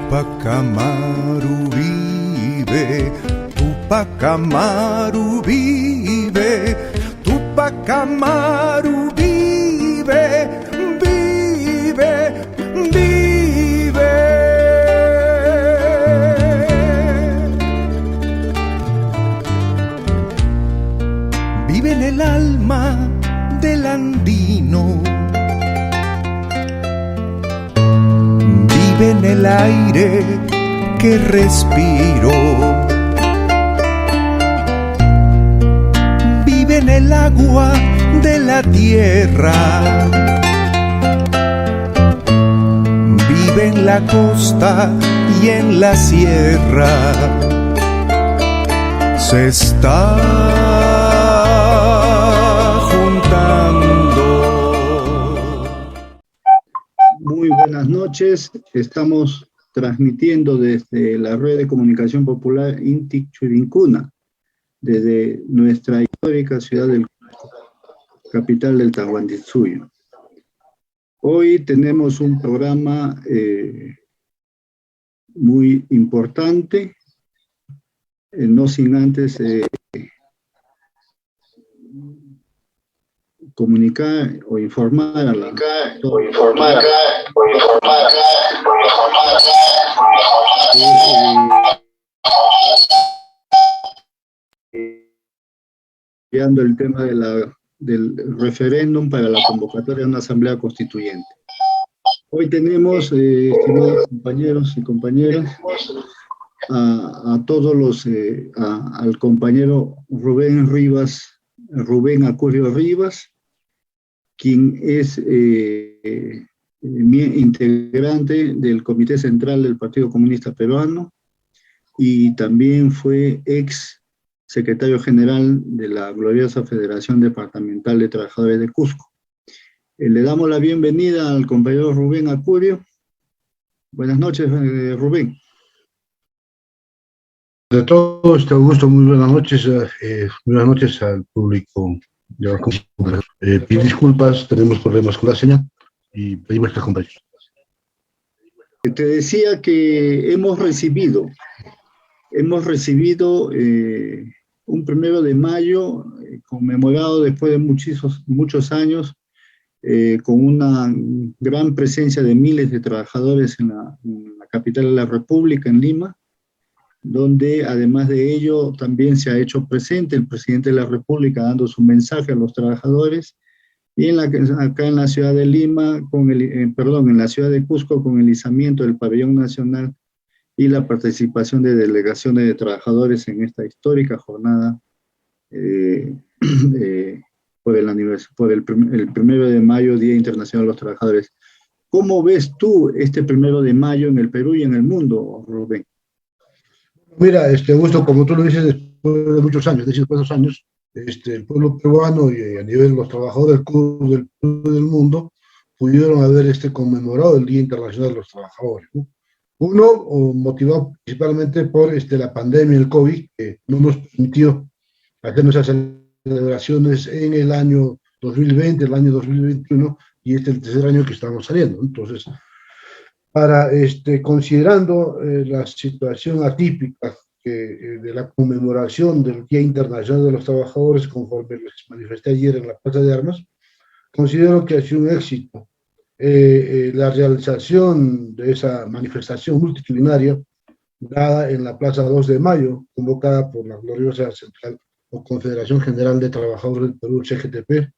Tupac Amaru vive, Tupac Amaru vive, Tupac Amaru vive, vive, vive. Vive en el alma del andino, vive en el aire que respiro, vive en el agua de la tierra, vive en la costa y en la sierra. Se está Muy buenas noches, estamos transmitiendo desde la red de comunicación popular Inti Churincuna, desde nuestra histórica ciudad del capital del Tahuantinsuyo. Hoy tenemos un programa muy importante, no sin antes comunicar o informar a la el tema del referéndum para la convocatoria de una asamblea constituyente. Hoy tenemos, estimados compañeros y compañeras, a todos los, al compañero Rubén Acurio Rivas, quien es integrante del Comité Central del Partido Comunista Peruano y también fue ex secretario general de la gloriosa Federación Departamental de Trabajadores de Cusco. Le damos la bienvenida al compañero Rubén Acurio. Buenas noches, Rubén. De todo, Augusto, muy buenas noches al público. Pido disculpas, tenemos problemas con la señal y pedimos que acompañen. Te decía que hemos recibido un 1 de mayo conmemorado después de muchos años, con una gran presencia de miles de trabajadores en la capital de la República, en Lima, donde además de ello también se ha hecho presente el presidente de la República dando su mensaje a los trabajadores, y acá en la ciudad de Lima, en la ciudad de Cusco, con el izamiento del pabellón nacional y la participación de delegaciones de trabajadores en esta histórica jornada por el 1 de mayo, Día Internacional de los Trabajadores. ¿Cómo ves tú este 1 de mayo en el Perú y en el mundo, Rubén? Mira, Augusto, como tú lo dices, después de muchos años, después de 2 años, el pueblo peruano y a nivel de los trabajadores del mundo pudieron haber conmemorado el Día Internacional de los Trabajadores, ¿no? Uno, motivado principalmente por la pandemia, el COVID, que no nos permitió hacer nuestras celebraciones en el año 2020, el año 2021, y el tercer año que estamos saliendo. Entonces, considerando la situación atípica de la conmemoración del Día Internacional de los Trabajadores, conforme les manifesté ayer en la Plaza de Armas, considero que ha sido un éxito la realización de esa manifestación multitudinaria dada en la Plaza 2 de Mayo, convocada por la gloriosa Central o Confederación General de Trabajadores del Perú, CGTP.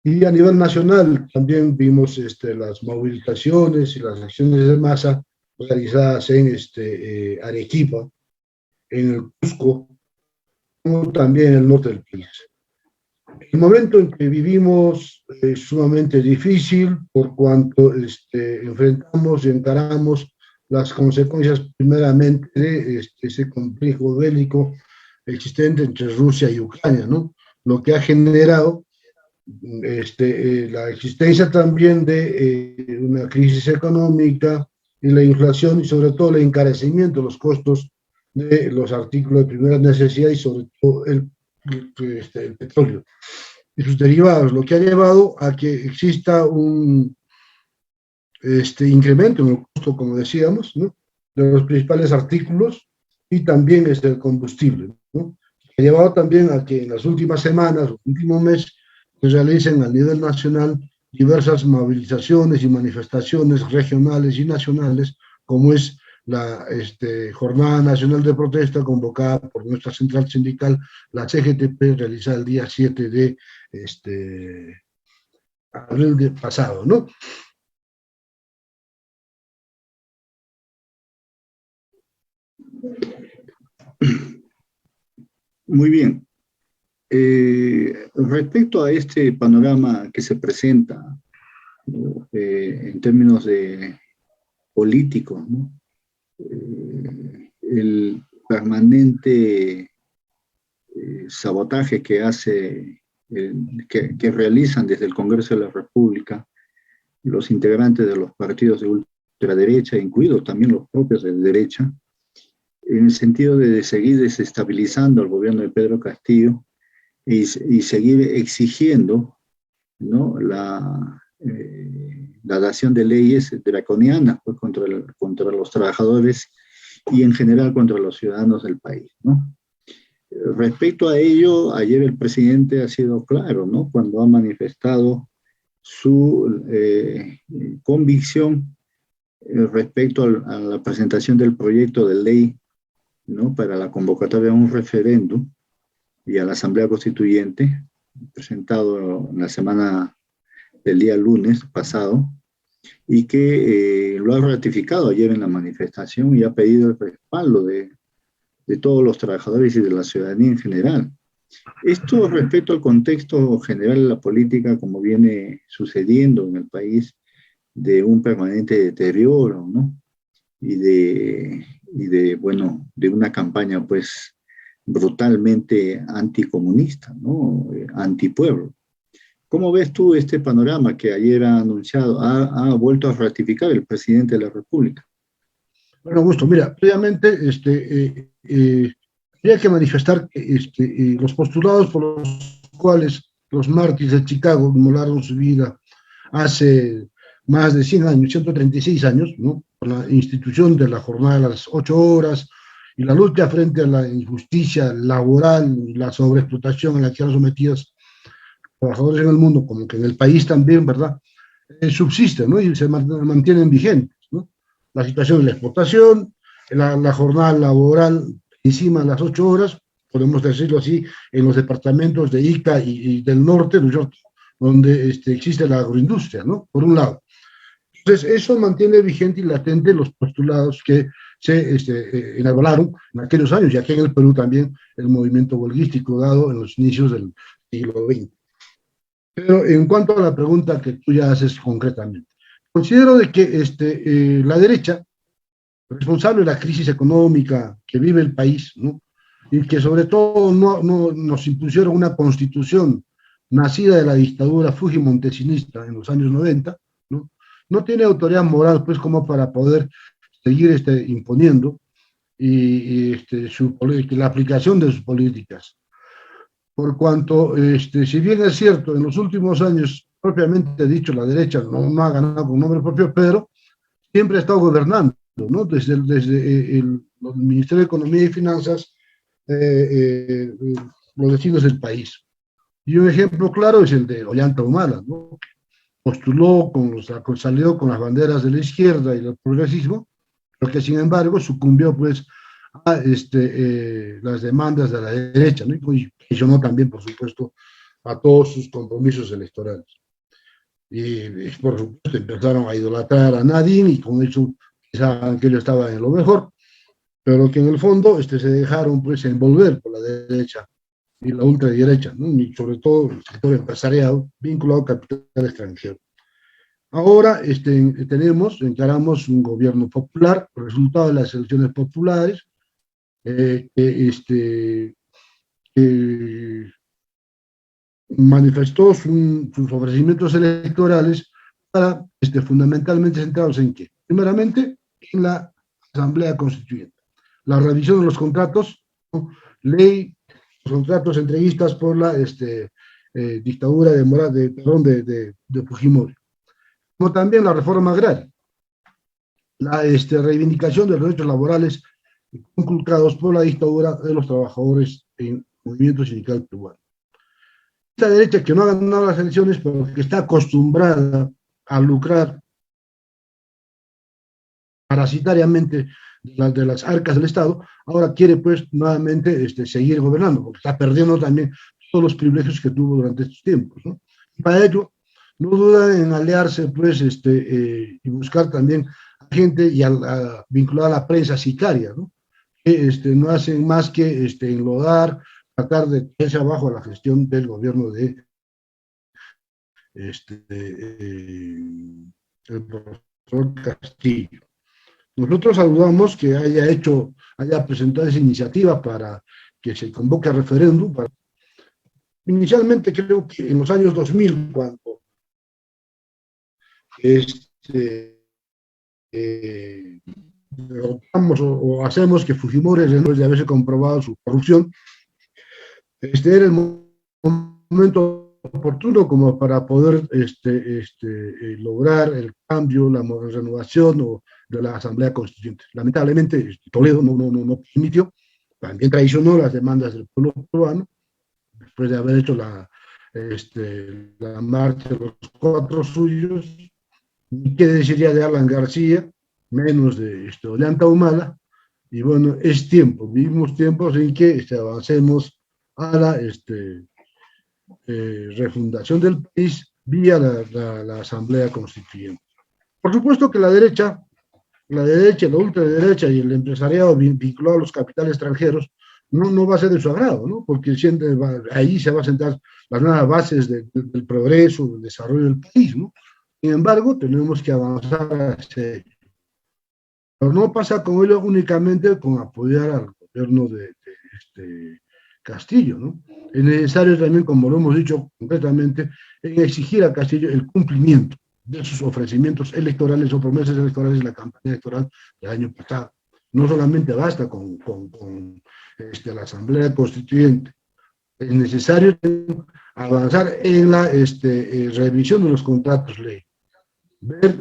Y a nivel nacional también vimos las movilizaciones y las acciones de masa realizadas en Arequipa, en el Cusco, como también en el norte del país. El momento en que vivimos es sumamente difícil por cuanto enfrentamos y encaramos las consecuencias primeramente de ese complejo bélico existente entre Rusia y Ucrania, ¿no? Lo que ha generado la existencia también de una crisis económica y la inflación y sobre todo el encarecimiento de los costos de los artículos de primera necesidad y sobre todo el petróleo y sus derivados, lo que ha llevado a que exista un incremento en el costo, como decíamos, ¿no?, de los principales artículos y también el combustible, ¿no?, que ha llevado también a que en las últimas semanas, los últimos meses, se realicen a nivel nacional diversas movilizaciones y manifestaciones regionales y nacionales, como es la Jornada Nacional de Protesta convocada por nuestra central sindical, la CGTP, realizada el día 7 de abril pasado, ¿no? Muy bien. Respecto a este panorama que se presenta en términos de políticos, ¿no?, el permanente sabotaje que que realizan desde el Congreso de la República los integrantes de los partidos de ultraderecha, incluidos también los propios de derecha, en el sentido de seguir desestabilizando al gobierno de Pedro Castillo y seguir exigiendo, ¿no?, la dación de leyes draconianas, pues, contra los trabajadores y en general contra los ciudadanos del país, ¿no? Respecto a ello, ayer el presidente ha sido claro, ¿no?, cuando ha manifestado su convicción respecto a la presentación del proyecto de ley, ¿no?, para la convocatoria de un referéndum y a la Asamblea Constituyente, presentado en la semana del día lunes pasado, y que lo ha ratificado ayer en la manifestación y ha pedido el respaldo de todos los trabajadores y de la ciudadanía en general. Esto respecto al contexto general de la política, como viene sucediendo en el país, de un permanente deterioro, ¿no?, y de una campaña, pues, brutalmente anticomunista, ¿no?, antipueblo. ¿Cómo ves tú este panorama que ayer ha anunciado, ha vuelto a ratificar el presidente de la República? Bueno, Augusto, mira, previamente había que manifestar que los postulados por los cuales los mártires de Chicago inmolaron su vida hace más de 100 años, 136 años, ¿no?, por la institución de la jornada de las 8 horas y la lucha frente a la injusticia laboral y la sobreexplotación en la que eran sometidos trabajadores en el mundo, como que en el país también, ¿verdad?, subsisten, ¿no?, y se mantienen vigentes, ¿no? La situación de la explotación, la jornada laboral encima de las 8 horas, podemos decirlo así, en los departamentos de Ica y del norte, ¿no es cierto?, donde existe la agroindustria, ¿no?, por un lado. Entonces, eso mantiene vigente y latente los postulados que se elaboraron en aquellos años, y aquí en el Perú también el movimiento huelguístico dado en los inicios del siglo XX. Pero en cuanto a la pregunta que tú ya haces concretamente, considero de que la derecha, responsable de la crisis económica que vive el país, ¿no?, y que sobre todo no nos impusieron una constitución nacida de la dictadura fujimontesinista en los años 90, ¿no?, no tiene autoridad moral, pues, como para poder seguir imponiendo la aplicación de sus políticas. Por cuanto, si bien es cierto, en los últimos años, propiamente dicho, la derecha no ha ganado con nombre propio, pero siempre ha estado gobernando, ¿no?, desde el Ministerio de Economía y Finanzas, los destinos del país. Y un ejemplo claro es el de Ollanta Humala, ¿no?, postuló salió con las banderas de la izquierda y del progresismo, pero que sin embargo sucumbió, pues, a las demandas de la derecha, ¿no?, y traicionó también, por supuesto, a todos sus compromisos electorales. Y por supuesto empezaron a idolatrar a Nadine, y con eso pensaban que ellos estaban en lo mejor, pero que en el fondo se dejaron, pues, envolver por la derecha y la ultraderecha, ¿no?, y sobre todo el sector empresarial vinculado al capital extranjero. Ahora encaramos un gobierno popular, resultado de las elecciones populares, que manifestó sus ofrecimientos electorales para, fundamentalmente centrados en qué. Primeramente, en la Asamblea Constituyente. La revisión de los contratos, ¿no?, ley, los contratos entreguistas por la dictadura de Fujimori. Como también la reforma agraria, la reivindicación de los derechos laborales conculcados por la dictadura de los trabajadores en el movimiento sindical peruano. Esta derecha que no ha ganado las elecciones, pero que está acostumbrada a lucrar parasitariamente de las arcas del Estado, ahora quiere pues nuevamente seguir gobernando, porque está perdiendo también todos los privilegios que tuvo durante estos tiempos, ¿no? Y para ello, no duda en aliarse pues y buscar también a gente y vincular a la prensa sicaria, ¿no? Que no hacen más que enlodar, tratar de echarse abajo a la gestión del gobierno de el profesor Castillo. Nosotros saludamos que haya presentado esa iniciativa para que se convoque a referéndum. Inicialmente creo que en los años 2000, cuando derrotamos o hacemos que Fujimori, después de haberse comprobado su corrupción, era el momento oportuno como para poder lograr el cambio, la renovación de la Asamblea Constituyente. Lamentablemente, Toledo no permitió, también traicionó las demandas del pueblo peruano, después de haber hecho la marcha de los cuatro suyos. ¿Qué deciría de Alan García? Menos de Ollanta Humala. Y bueno, es tiempo, vivimos tiempos en que avancemos a la refundación del país vía la Asamblea Constituyente. Por supuesto que la derecha, la ultraderecha y el empresariado vinculado a los capitales extranjeros no va a ser de su agrado, ¿no? Porque ahí se va a sentar las nuevas bases del progreso, del desarrollo del país, ¿no? Sin embargo, tenemos que avanzar hacia ello. Pero no pasa con ello únicamente con apoyar al gobierno de Castillo, ¿no? Es necesario también, como lo hemos dicho concretamente, en exigir a Castillo el cumplimiento de sus ofrecimientos electorales o promesas electorales de la campaña electoral del año pasado. No solamente basta con la Asamblea Constituyente, es necesario avanzar en la revisión de los contratos ley, ver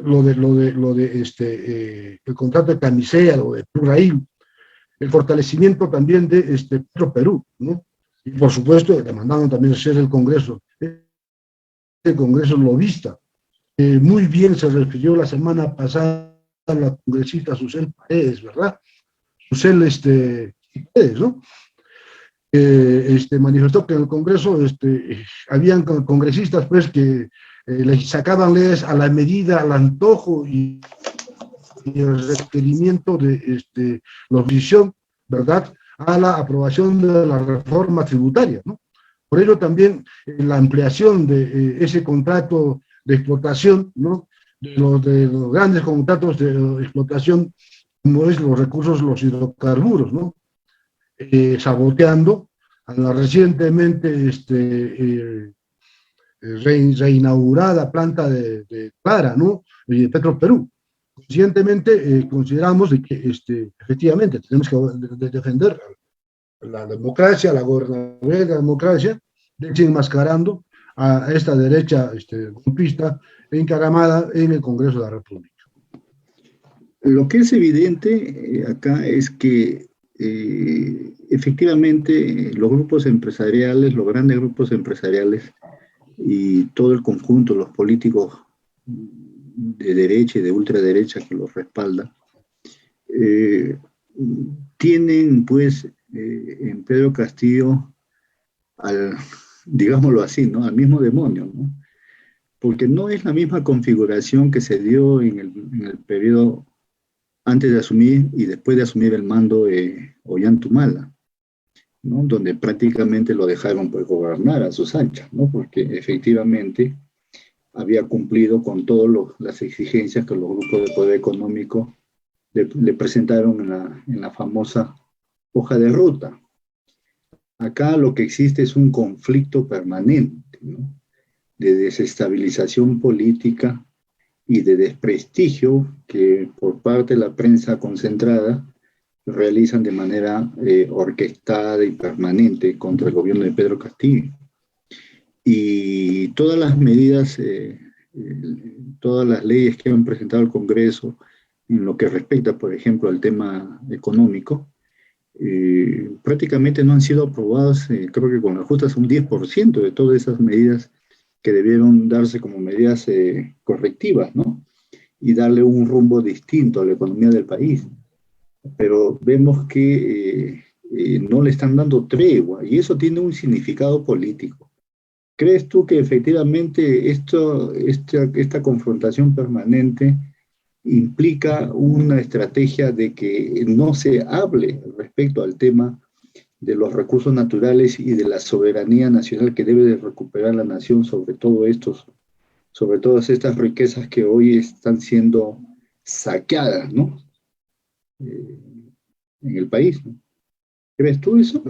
el contrato de Camisea, lo de Plurail, el fortalecimiento también de Petro Perú, ¿no? Y por supuesto, demandando también ser el Congreso lobista. Muy bien se refirió la semana pasada a la congresista Susel Paredes, ¿verdad? Susel Paredes, ¿no? Manifestó que en el Congreso habían congresistas pues que les sacaban leyes a la medida, al antojo y el requerimiento de la oposición, ¿verdad?, a la aprobación de la reforma tributaria, ¿no? Por ello también la ampliación de ese contrato de explotación, ¿no?, de los grandes contratos de explotación, como es los recursos, los hidrocarburos, ¿no?, saboteando a la recientemente reinaugurada planta de Clara, ¿no?, y de Petroperú. Conscientemente consideramos de que efectivamente tenemos que defender la democracia, la gobernabilidad de la democracia, desenmascarando a esta derecha golpista encaramada en el Congreso de la República. Lo que es evidente acá es que efectivamente los grupos empresariales, los grandes grupos empresariales y todo el conjunto, los políticos de derecha y de ultraderecha que los respalda, tienen pues en Pedro Castillo digámoslo así, ¿no?, al mismo demonio, ¿no? Porque no es la misma configuración que se dio en el periodo antes de asumir y después de asumir el mando de Ollanta Humala, ¿no?, donde prácticamente lo dejaron pues gobernar a sus anchas, ¿no?, porque efectivamente había cumplido con todas las exigencias que los grupos de poder económico le presentaron en la famosa hoja de ruta. Acá lo que existe es un conflicto permanente, ¿no?, de desestabilización política y de desprestigio que por parte de la prensa concentrada realizan de manera orquestada y permanente contra el gobierno de Pedro Castillo. Y todas las medidas, todas las leyes que han presentado el Congreso en lo que respecta, por ejemplo, al tema económico, prácticamente no han sido aprobadas, creo que con la justa es un 10% de todas esas medidas que debieron darse como medidas correctivas, ¿no? Y darle un rumbo distinto a la economía del país. Pero vemos que no le están dando tregua y eso tiene un significado político. ¿Crees tú que efectivamente esta confrontación permanente implica una estrategia de que no se hable respecto al tema de los recursos naturales y de la soberanía nacional que debe de recuperar la nación sobre todas estas riquezas que hoy están siendo saqueadas, ¿no? En el país, ¿no? ¿Crees tú eso?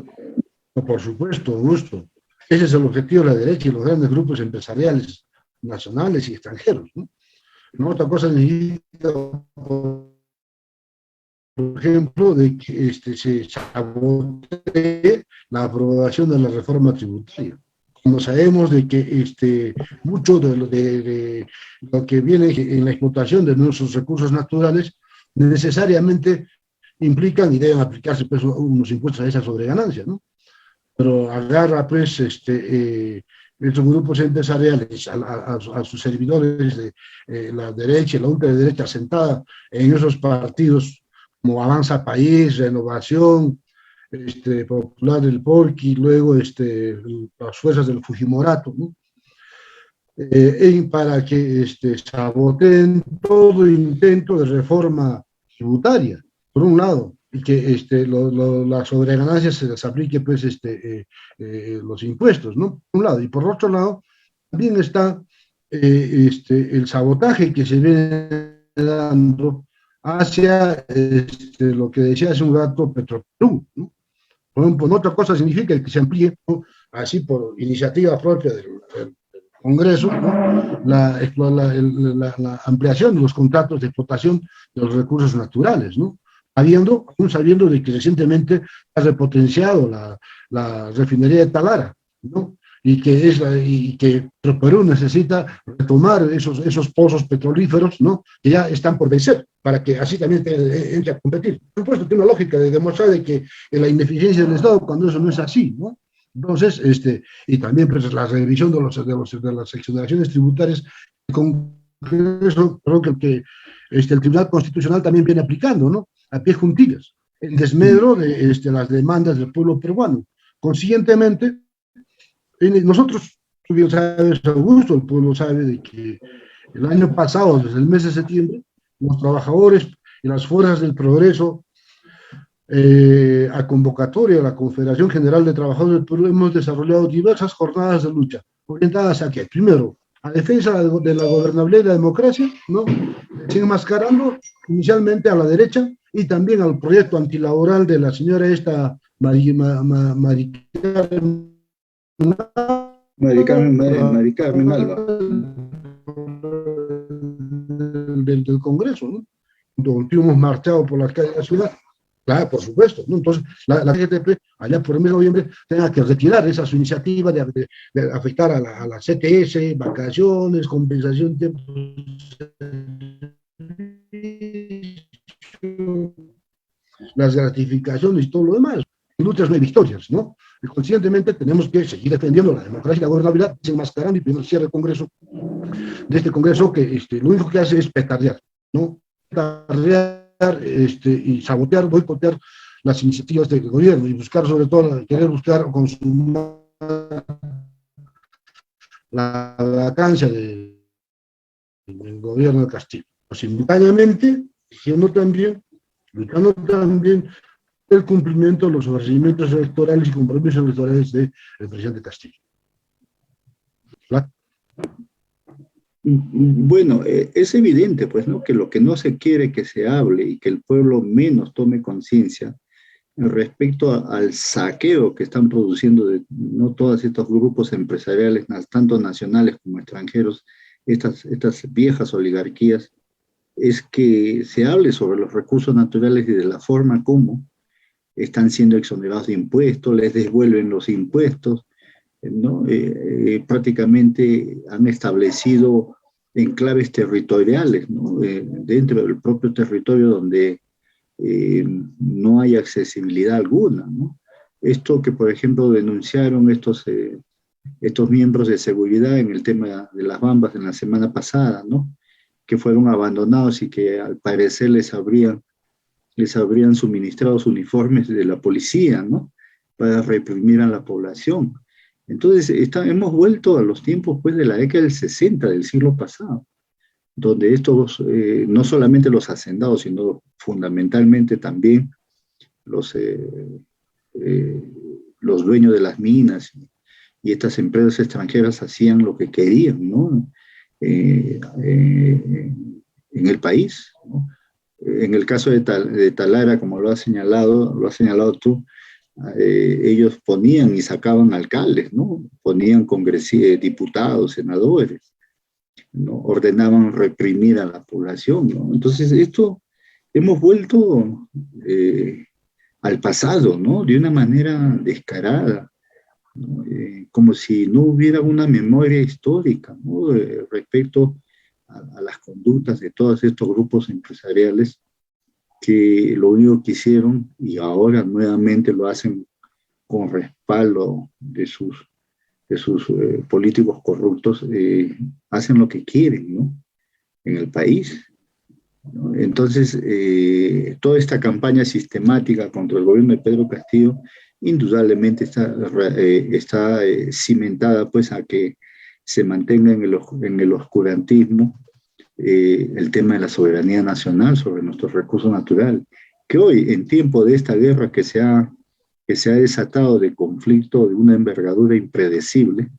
No, por supuesto, Augusto. Ese es el objetivo de la derecha y los grandes grupos empresariales nacionales y extranjeros, ¿no? No, otra cosa necesita, por ejemplo, de que se sabotee la aprobación de la reforma tributaria. Como sabemos de que mucho de lo que viene en la explotación de nuestros recursos naturales necesariamente implican y deben aplicarse pues, unos impuestos a esa sobreganancia, ¿no? Pero agarra pues estos grupos empresariales a sus servidores de la derecha y la ultraderecha sentada en esos partidos como Avanza País, Renovación, Popular del Polqui, luego las fuerzas del Fujimorato, ¿no? Para que saboteen todo intento de reforma tributaria, por un lado, y que las sobreganancias se les aplique pues, los impuestos, ¿no? Por un lado, y por otro lado, también está el sabotaje que se viene dando hacia lo que decía hace un rato Petroperú, ¿no? Por ejemplo, no otra cosa significa que se amplíe, ¿no? Así por iniciativa propia del Congreso, ¿no? La ampliación de los contratos de explotación de los recursos naturales, ¿no? Aún sabiendo de que recientemente ha repotenciado la refinería de Talara, ¿no? Y que Perú necesita retomar esos pozos petrolíferos, ¿no? Que ya están por vencer, para que así también entre a competir. Por supuesto, tiene una lógica de demostrar de que la ineficiencia del Estado, cuando eso no es así, ¿no? Entonces, y también pues, la revisión de las exoneraciones tributarias, el Congreso, creo que el Tribunal Constitucional también viene aplicando, ¿no? A pie juntillas, en desmedro de las demandas del pueblo peruano. Consiguientemente, nosotros, tú bien sabes, Augusto, el pueblo sabe de que el año pasado, desde el mes de septiembre, los trabajadores y las fuerzas del progreso, a convocatoria de la Confederación General de Trabajadores del Perú, hemos desarrollado diversas jornadas de lucha, orientadas a qué? Primero, a defensa de la gobernabilidad y la democracia, ¿no? Desenmascarando inicialmente a la derecha y también al proyecto antilaboral de la señora Mari Carmen Alba. Del Congreso, ¿no? Donde hemos marchado por las calles de la ciudad. Claro, por supuesto, ¿no? Entonces, la GTP, allá por el mes de noviembre, tenga que retirar esa su iniciativa de afectar a la CTS, vacaciones, compensación de las gratificaciones y todo lo demás. Luchas no hay victorias, ¿no? Y conscientemente tenemos que seguir defendiendo la democracia y la gobernabilidad, desenmascarando y primero cierre el Congreso, de este Congreso que lo único que hace es petardear, ¿no? Petardear y sabotear, boicotear las iniciativas del gobierno y buscar, sobre todo, querer buscar o consumar la vacancia del gobierno de Castillo. Simultáneamente, luchando también el cumplimiento de los ofrecimientos electorales y compromisos electorales del presidente Castillo. ¿Verdad? Bueno, es evidente, pues, ¿no? Que lo que no se quiere que se hable y que el pueblo menos tome conciencia respecto al saqueo que están produciendo no todos estos grupos empresariales, tanto nacionales como extranjeros, estas viejas oligarquías, es que se hable sobre los recursos naturales y de la forma como están siendo exonerados de impuestos, les devuelven los impuestos, ¿no? Prácticamente han establecido enclaves territoriales, ¿no? Dentro del propio territorio donde no hay accesibilidad alguna, ¿no? Esto que, por ejemplo, denunciaron estos miembros de seguridad en el tema de las Bambas en la semana pasada, ¿no? Que fueron abandonados y que al parecer les habrían suministrado uniformes de la policía, ¿no? Para reprimir a la población. Entonces, hemos vuelto a los tiempos pues, de la década del 60 del siglo pasado, donde estos, no solamente los hacendados, sino fundamentalmente también los, eh, los dueños de las minas y estas empresas extranjeras hacían lo que querían, ¿no? En el país, ¿no? En el caso de Talara, como lo has señalado tú, ellos ponían y sacaban alcaldes, ¿no? Ponían diputados, senadores, ¿no? Ordenaban reprimir a la población, ¿no? Entonces, esto hemos vuelto al pasado, ¿no? De una manera descarada, ¿no? Como si no hubiera una memoria histórica, ¿no? Respecto a las conductas de todos estos grupos empresariales que lo único que hicieron y ahora nuevamente lo hacen con respaldo de sus políticos corruptos, hacen lo que quieren, ¿no? En el país, ¿no? Entonces, toda esta campaña sistemática contra el gobierno de Pedro Castillo indudablemente está cimentada pues a que se mantenga en el oscurantismo el tema de la soberanía nacional sobre nuestros recursos naturales, que hoy, en tiempo de esta guerra que se ha desatado de conflicto de una envergadura impredecible,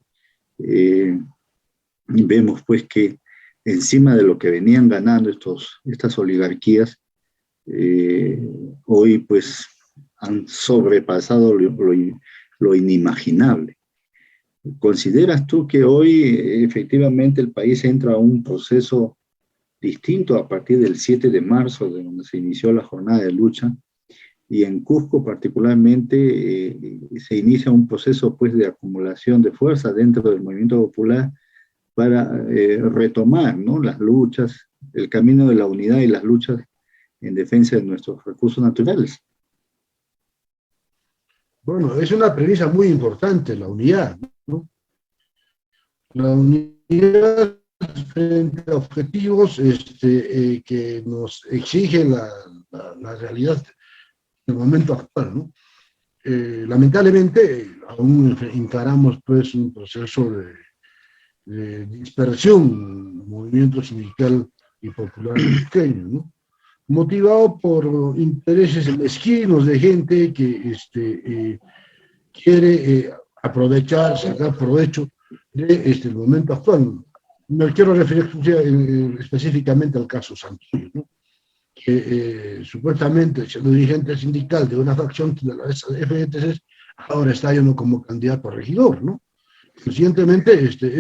vemos pues que encima de lo que venían ganando estas oligarquías, hoy pues han sobrepasado lo inimaginable. ¿Consideras tú que hoy efectivamente el país entra a un proceso distinto a partir del 7 de marzo, de donde se inició la jornada de lucha, y en Cusco particularmente se inicia un proceso pues, de acumulación de fuerza dentro del movimiento popular para retomar, ¿no? Las luchas, el camino de la unidad y las luchas en defensa de nuestros recursos naturales? Bueno, es una premisa muy importante, la unidad, ¿no? La unidad frente a objetivos que nos exige la realidad del momento actual, ¿no? Lamentablemente, aún encaramos pues un proceso de dispersión del movimiento sindical y popular cusqueño, ¿no? Motivado por intereses mezquinos de gente que quiere aprovechar, sacar provecho de el momento actual. Me quiero referir específicamente al caso Santoyo, ¿no? Que supuestamente siendo dirigente sindical de una facción de la FETC, ahora está yendo como candidato a regidor, ¿no? Recientemente, este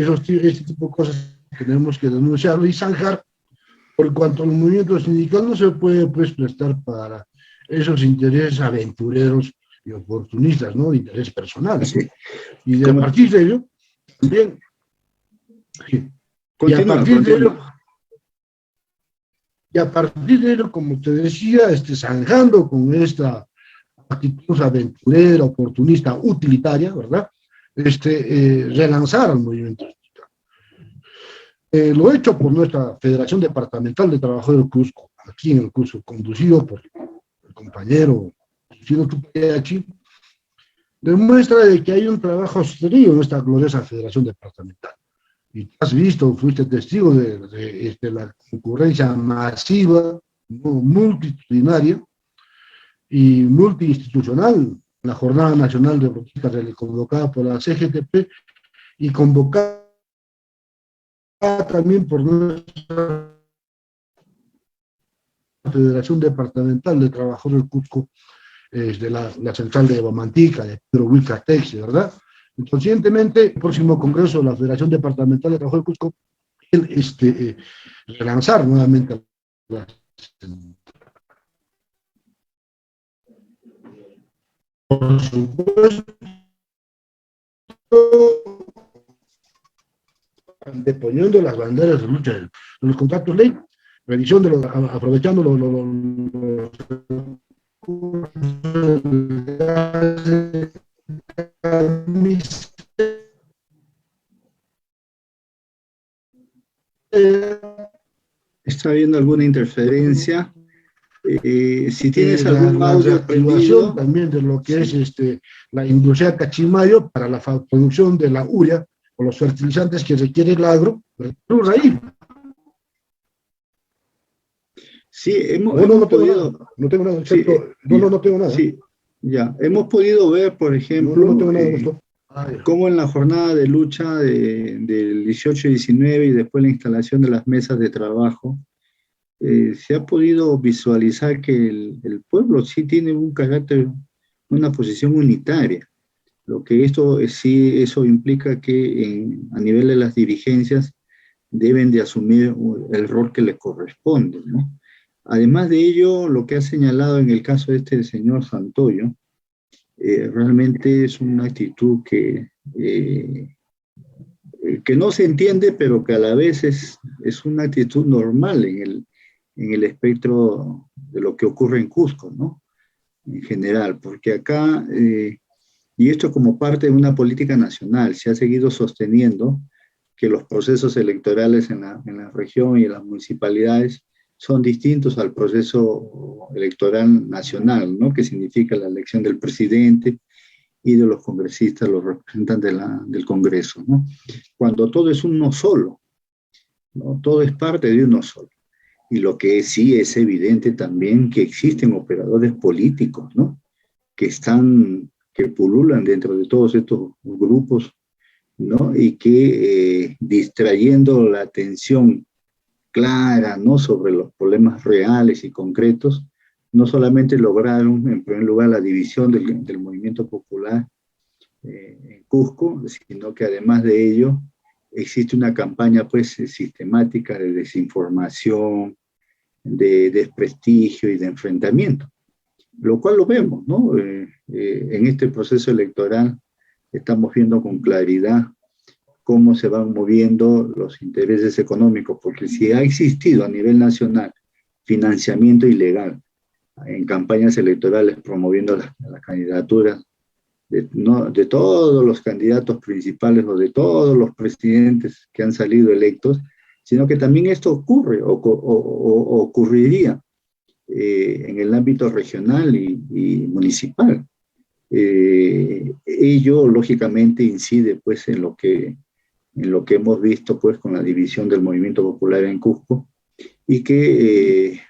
tipo de cosas tenemos que denunciarlo y zanjar, por cuanto el movimiento sindical no se puede pues, prestar para esos intereses aventureros y oportunistas, ¿no? De interés personal. Sí. Y a partir de ello, también, y a partir de ello, como te decía, zanjando con esta actitud aventurera, oportunista, utilitaria, ¿verdad? Relanzar al movimiento sindical. Lo hecho por nuestra Federación Departamental de Trabajadores del Cusco, aquí en el Cusco, conducido por el compañero Ciro Tupayachi, demuestra de que hay un trabajo serio en esta gloriosa Federación Departamental. Y has visto, fuiste testigo de la concurrencia masiva, ¿no? Multitudinaria y multiinstitucional en la Jornada Nacional de Protesta convocada por la CGTP y convocada también por nuestra Federación Departamental de Trabajadores del Cusco, de la central de Bamantica, de Pedro Wilcatex, ¿verdad? Conscientemente, el próximo Congreso de la Federación Departamental de Trabajadores del Cusco, relanzar nuevamente la por supuesto, anteponiendo las banderas de lucha de los contratos ley, revisión de los, aprovechando ¿Está habiendo alguna interferencia? Si tienes la algún audio reactivación prendido, también de lo que sí. es la industria Cachimayo para la producción de la urea o los fertilizantes que requiere el agro, ahí. Sí, No, no, hemos no tengo nada, podido, no tengo nada, sí, excepto, no, no, ya, no tengo nada, sí, ya. Hemos podido ver, por no, no, no ejemplo, tengo nada, Gustavo. Ah, ya. cómo en la jornada de lucha del 18 y 19 y después la instalación de las mesas de trabajo, se ha podido visualizar que el pueblo sí tiene un carácter, una posición unitaria. Lo que esto sí, eso implica que a nivel de las dirigencias deben de asumir el rol que les corresponde, ¿no? Además de ello, lo que ha señalado en el caso de este señor Santoyo, realmente es una actitud que no se entiende, pero que a la vez es una actitud normal en el espectro de lo que ocurre en Cusco, ¿no? En general, porque acá, y esto como parte de una política nacional, se ha seguido sosteniendo que los procesos electorales en la región y en las municipalidades son distintos al proceso electoral nacional, ¿no? Que significa la elección del presidente y de los congresistas, los representantes del Congreso, ¿no? Cuando todo es uno solo, ¿no? Todo es parte de uno solo. Y lo que sí es evidente también que existen operadores políticos, ¿no? Que pululan dentro de todos estos grupos, ¿no? Y que distrayendo la atención clara, ¿no? Sobre los problemas reales y concretos, no solamente lograron, en primer lugar, la división del movimiento popular en Cusco, sino que además de ello existe una campaña pues sistemática de desinformación, de desprestigio y de enfrentamiento, lo cual lo vemos, ¿no? En este proceso electoral estamos viendo con claridad cómo se van moviendo los intereses económicos, porque si ha existido a nivel nacional financiamiento ilegal en campañas electorales promoviendo las candidaturas no, de todos los candidatos principales o de todos los presidentes que han salido electos, sino que también esto ocurre o ocurriría en el ámbito regional y municipal. Ello lógicamente incide pues en lo que hemos visto pues con la división del movimiento popular en Cusco y que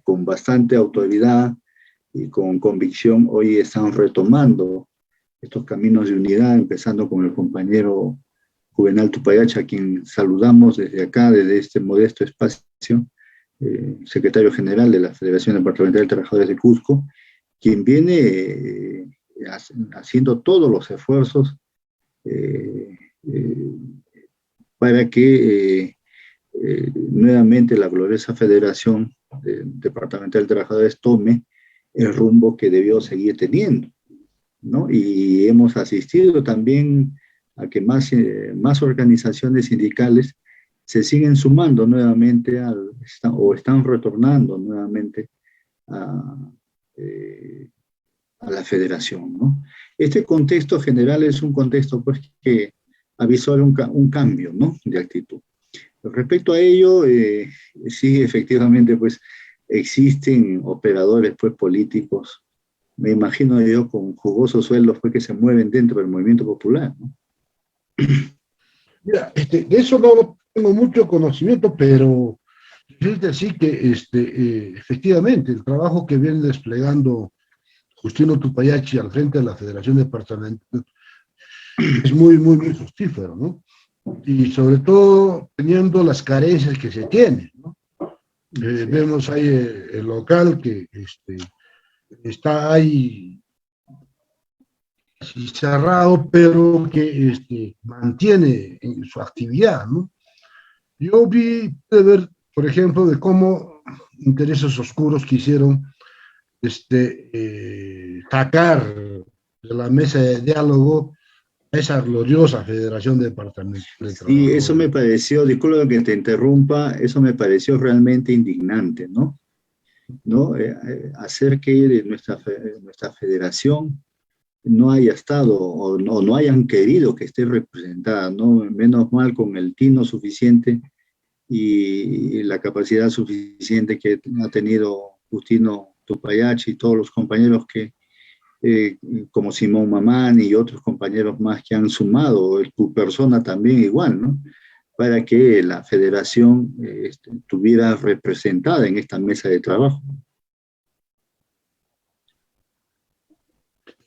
con bastante autoridad y con convicción hoy están retomando estos caminos de unidad, empezando con el compañero Juvenal Tupayacha, a quien saludamos desde acá, desde este modesto espacio, secretario general de la Federación Departamental de Trabajadores de Cusco, quien viene haciendo todos los esfuerzos para que nuevamente la gloriosa Federación Departamental de Trabajadores tome el rumbo que debió seguir teniendo, ¿no? Y hemos asistido también a que más organizaciones sindicales se siguen sumando nuevamente o están retornando nuevamente a, a la federación, ¿no? Este contexto general es un contexto pues, que avisora un cambio, ¿no? De actitud. Respecto a ello, sí, efectivamente, pues existen operadores pues, políticos, me imagino yo, con jugosos sueldos pues, que se mueven dentro del movimiento popular, ¿no? Mira, de eso no tengo mucho conocimiento, pero decirte así que efectivamente el trabajo que viene desplegando Justino Tupayachi al frente de la Federación Departamental es muy, muy, muy fructífero, ¿no? Y sobre todo teniendo las carencias que se tienen, ¿no? Sí. Vemos ahí el local que está ahí cerrado, pero que mantiene su actividad, ¿no? Yo pude ver, por ejemplo, de cómo intereses oscuros quisieron sacar de la mesa de diálogo esa gloriosa Federación Departamental de Y eso me Trabajadores. pareció, disculpa que te interrumpa, eso me pareció realmente indignante, ¿no? ¿No? Hacer que nuestra federación no haya estado o no hayan querido que esté representada, ¿no? Menos mal con el tino suficiente y la capacidad suficiente que ha tenido Justino Tupayachi y todos los compañeros que, como Simón Mamán y otros compañeros más que han sumado, tu persona también igual, ¿no? Para que la federación estuviera representada en esta mesa de trabajo.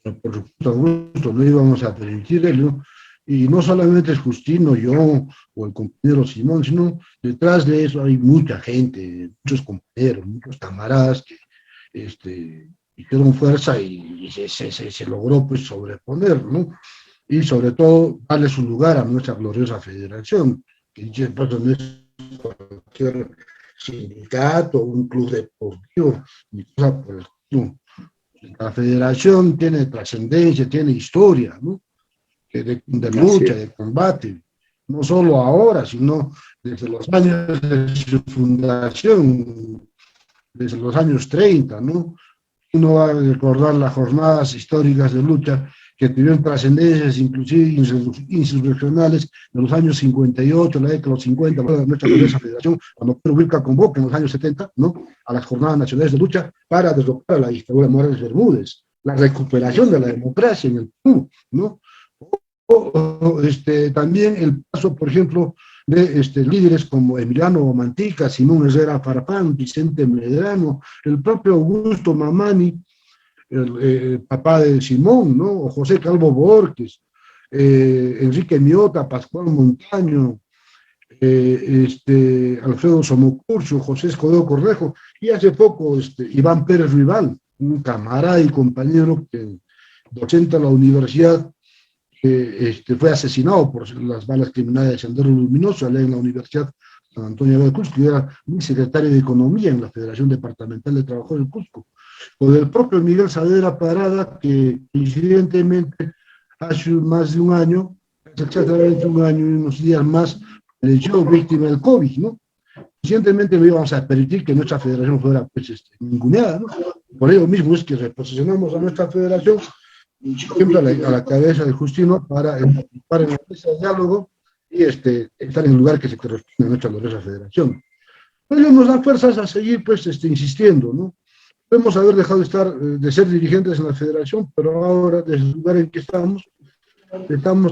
Por supuesto, Augusto, no íbamos a permitirlo. Y no solamente es Justino, yo o el compañero Simón, sino detrás de eso hay mucha gente, muchos compañeros, muchos camaradas que hicieron fuerza y se logró pues sobreponer, ¿no? Y sobre todo darle su lugar a nuestra gloriosa federación, que dicho de paso no es cualquier sindicato, un club deportivo, ni cosa por el estilo. La federación tiene trascendencia, tiene historia, ¿no? De lucha, de combate, no solo ahora, sino desde los años de su fundación, desde los años 30, ¿no? Uno va a recordar las jornadas históricas de lucha que tuvieron trascendencias inclusive insurreccionales de los años 58, la década de los 50, nuestra gloriosa federación, cuando Pedro Wilca convoca en los años 70, ¿no? A las jornadas nacionales de lucha para derrocar a la dictadura de Morales Bermúdez, la recuperación de la democracia en el Perú, ¿no? También el paso, por ejemplo, de líderes como Emiliano Mantica, Simón Herrera Farfán, Vicente Medrano, el propio Augusto Mamani, el papá de Simón, ¿no? O José Calvo Borges, Enrique Miota, Pascual Montaño, Alfredo Somocurcio, José Escobedo Correjo, y hace poco Iván Pérez Rival, un camarada y compañero que docente a la universidad, fue asesinado por las balas criminales de Sendero Luminoso, allá en la Universidad San Antonio de Cusco, y era mi secretario de Economía en la Federación Departamental de Trabajadores de Cusco, o del propio Miguel Saavedra Parada, que coincidentemente hace más de un año, exactamente un año y unos días más, falleció víctima del COVID, ¿no? Recientemente no íbamos a permitir que nuestra federación fuera pues, ninguneada, ¿no? Por ello mismo es que reposicionamos a nuestra federación siempre a la cabeza de Justino para participar en la mesa de diálogo y estar en el lugar que se corresponde a nuestra gloriosa federación. Pero ello nos da fuerzas a seguir pues, insistiendo, ¿no? Podemos haber dejado de ser dirigentes en la federación, pero ahora, desde el lugar en que estamos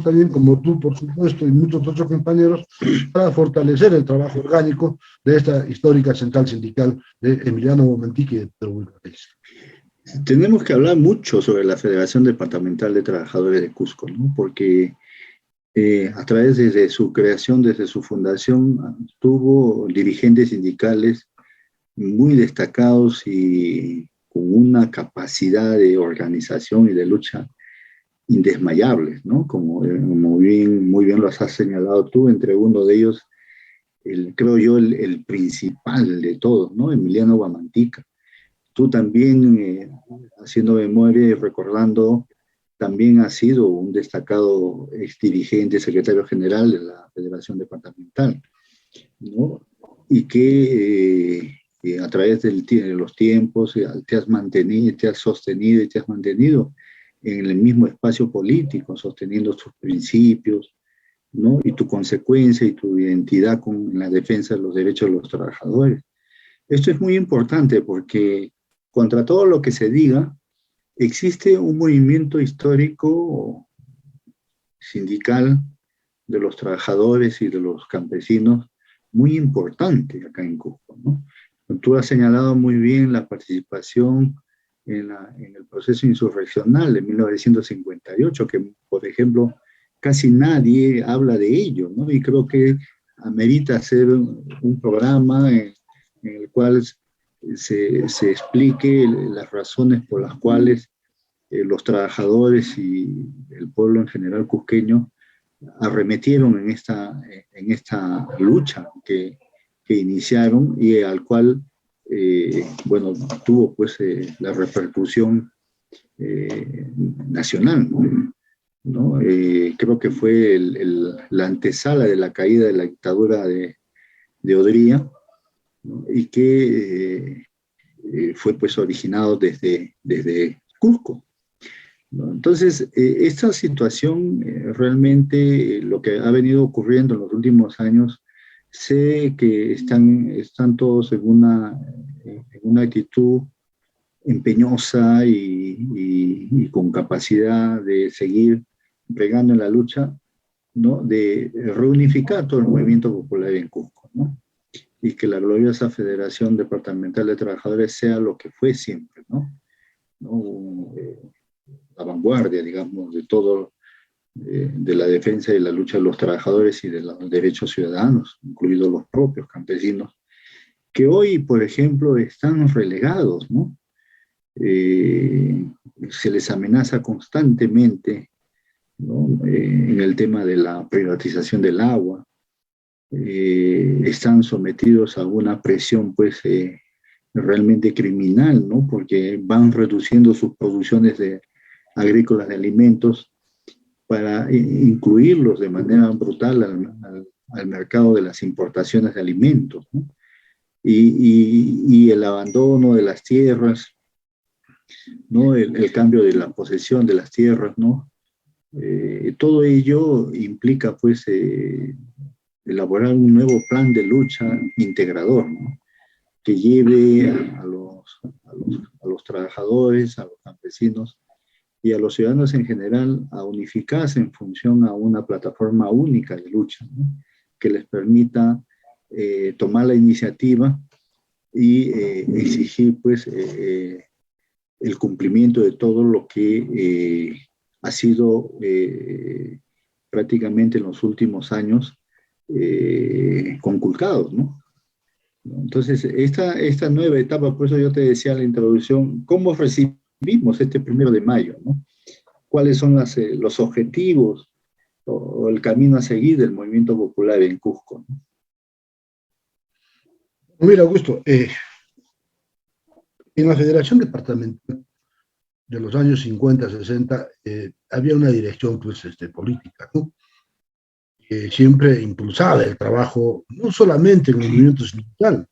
también, como tú, por supuesto, y muchos otros compañeros, para fortalecer el trabajo orgánico de esta histórica central sindical de Emiliano Mantica y de Pedro Wilca. Tenemos que hablar mucho sobre la Federación Departamental de Trabajadores de Cusco, ¿no? Porque a través de su creación, desde su fundación, tuvo dirigentes sindicales muy destacados y con una capacidad de organización y de lucha indesmayables, ¿no? Como muy bien lo has señalado tú, entre uno de ellos, creo yo, el principal de todos, ¿no? Emiliano Guamantica. Tú también, haciendo memoria y recordando, también has sido un destacado exdirigente, secretario general de la Federación Departamental, ¿no? Y que a través de los tiempos te has mantenido, te has sostenido y te has mantenido en el mismo espacio político, sosteniendo tus principios, ¿no? Y tu consecuencia y tu identidad con la defensa de los derechos de los trabajadores. Esto es muy importante porque contra todo lo que se diga, existe un movimiento histórico sindical de los trabajadores y de los campesinos muy importante acá en Cusco, ¿no? Tú has señalado muy bien la participación en el proceso insurreccional de 1958, que, por ejemplo, casi nadie habla de ello, ¿no? Y creo que amerita hacer un programa en el cual se explique las razones por las cuales los trabajadores y el pueblo en general cusqueño arremetieron en esta lucha que iniciaron y al cual, bueno, tuvo pues la repercusión nacional, ¿no? ¿no? Creo que fue la antesala de la caída de la dictadura de Odría, ¿no? Y que fue pues originado desde Cusco, ¿no? Entonces, esta situación realmente lo que ha venido ocurriendo en los últimos años, sé que están todos en una actitud empeñosa y con capacidad de seguir pregando en la lucha, ¿no? De reunificar todo el movimiento popular en Cusco, ¿no? Y que la gloriosa Federación Departamental de Trabajadores sea lo que fue siempre, ¿no? ¿No? La vanguardia, digamos, de todo, de la defensa y la lucha de los trabajadores y de los derechos ciudadanos, incluidos los propios campesinos, que hoy, por ejemplo, están relegados, ¿no? Se les amenaza constantemente, ¿no? En el tema de la privatización del agua, están sometidos a una presión pues realmente criminal, ¿no? Porque van reduciendo sus producciones agrícolas de alimentos para incluirlos de manera brutal al mercado de las importaciones de alimentos, ¿no? Y el abandono de las tierras, ¿no? El cambio de la posesión de las tierras, ¿no? Todo ello implica pues elaborar un nuevo plan de lucha integrador, ¿no? Que lleve a los trabajadores, a los campesinos y a los ciudadanos en general a unificarse en función a una plataforma única de lucha, ¿no? Que les permita tomar la iniciativa y exigir pues el cumplimiento de todo lo que ha sido prácticamente en los últimos años conculcados, ¿no? Entonces, esta nueva etapa, por eso yo te decía en la introducción, ¿cómo recibimos este 1 de mayo, ¿no? ¿Cuáles son los objetivos o el camino a seguir del movimiento popular en Cusco, ¿no? Mira, Augusto, en la Federación Departamental de los años 50, 60, había una dirección pues, política, ¿no? Que siempre impulsaba el trabajo, no solamente en el movimiento sindical,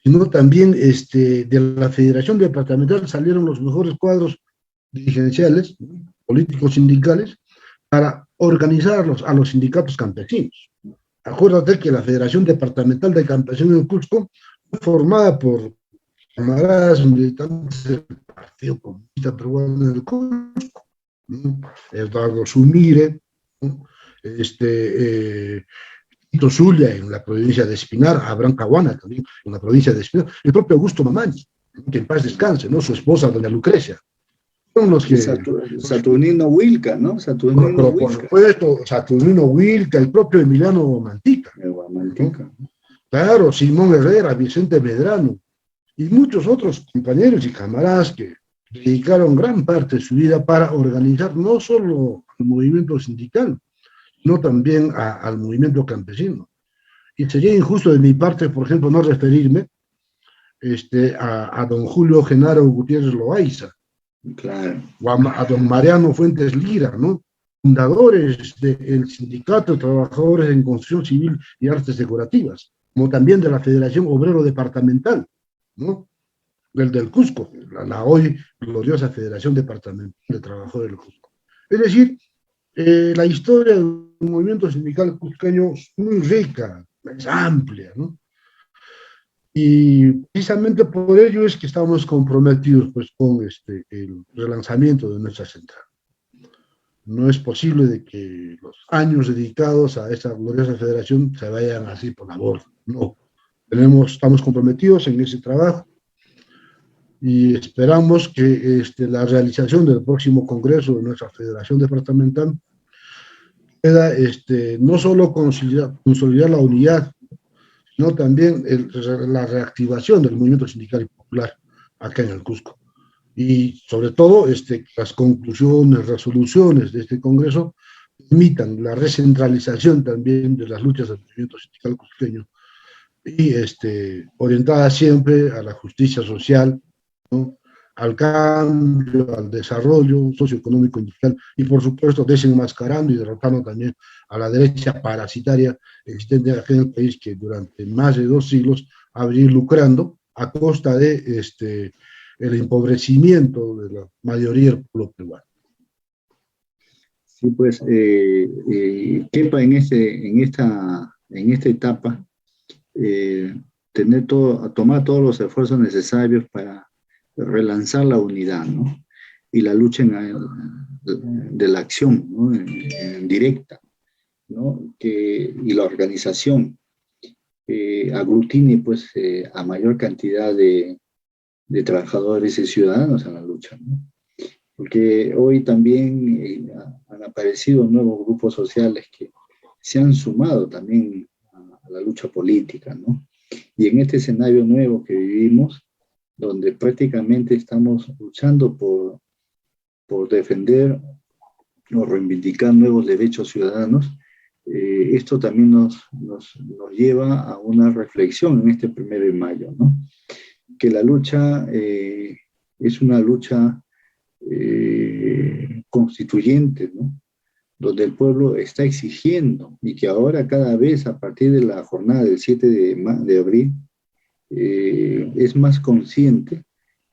sino también de la Federación Departamental salieron los mejores cuadros dirigenciales, políticos sindicales, para organizar a los sindicatos campesinos. Acuérdate que la Federación Departamental de Campesinos de Cusco fue formada por camaradas militantes del Partido Comunista Peruano del Cusco, ¿no? Eduardo Zumire, ¿no? Tito Zulia en la provincia de Espinar, Abraham Caguana también en la provincia de Espinar, el propio Augusto Mamañi, que en paz descanse, ¿no? Su esposa, doña Lucrecia. Son los que... Saturnino Wilca, ¿no? Por supuesto, Saturnino Wilca, el propio Emiliano Mantica. Mantica. ¿No? Claro, Simón Herrera, Vicente Medrano, y muchos otros compañeros y camaradas que dedicaron gran parte de su vida para organizar no solo el movimiento sindical, sino también al movimiento campesino. Y sería injusto de mi parte, por ejemplo, no referirme a don Julio Genaro Gutiérrez Loaiza, claro, o a don Mariano Fuentes Lira, ¿no? Fundadores del Sindicato de Trabajadores en Construcción Civil y Artes Decorativas, como también de la Federación Obrero Departamental, ¿no? Del Cusco, la hoy gloriosa Federación Departamental de Trabajadores del Cusco. Es decir, la historia del movimiento sindical cusqueño es muy rica, es amplia, ¿no? Y precisamente por ello es que estamos comprometidos pues, con el relanzamiento de nuestra central. No es posible de que los años dedicados a esa gloriosa federación se vayan así por la borda, no. Estamos comprometidos en ese trabajo y esperamos que la realización del próximo congreso de nuestra federación departamental pueda no solo consolidar la unidad, sino también la reactivación del movimiento sindical y popular acá en el Cusco. Y sobre todo las conclusiones, resoluciones de este congreso permitan la recentralización también de las luchas del movimiento sindical cusqueño y orientada siempre a la justicia social, ¿no? al cambio, al desarrollo socioeconómico industrial y, por supuesto, desenmascarando y derrotando también a la derecha parasitaria existente aquí en el país, que durante más de 2 siglos ha venido lucrando a costa de el empobrecimiento de la mayoría del pueblo peruano. Sí, pues, Kepa en esta etapa, tomar todos los esfuerzos necesarios para relanzar la unidad, ¿no? Y la lucha de la acción, ¿no? En directa, ¿no? Y la organización aglutine, pues, a mayor cantidad de trabajadores y ciudadanos en la lucha, ¿no? Porque hoy también han aparecido nuevos grupos sociales que se han sumado también a la lucha política, ¿no? Y en este escenario nuevo que vivimos, donde prácticamente estamos luchando por defender o reivindicar nuevos derechos ciudadanos, esto también nos lleva a una reflexión en este 1 de mayo, ¿no? Que la lucha es una lucha constituyente, ¿no? Donde el pueblo está exigiendo, y que ahora cada vez a partir de la jornada del 7 de abril es más consciente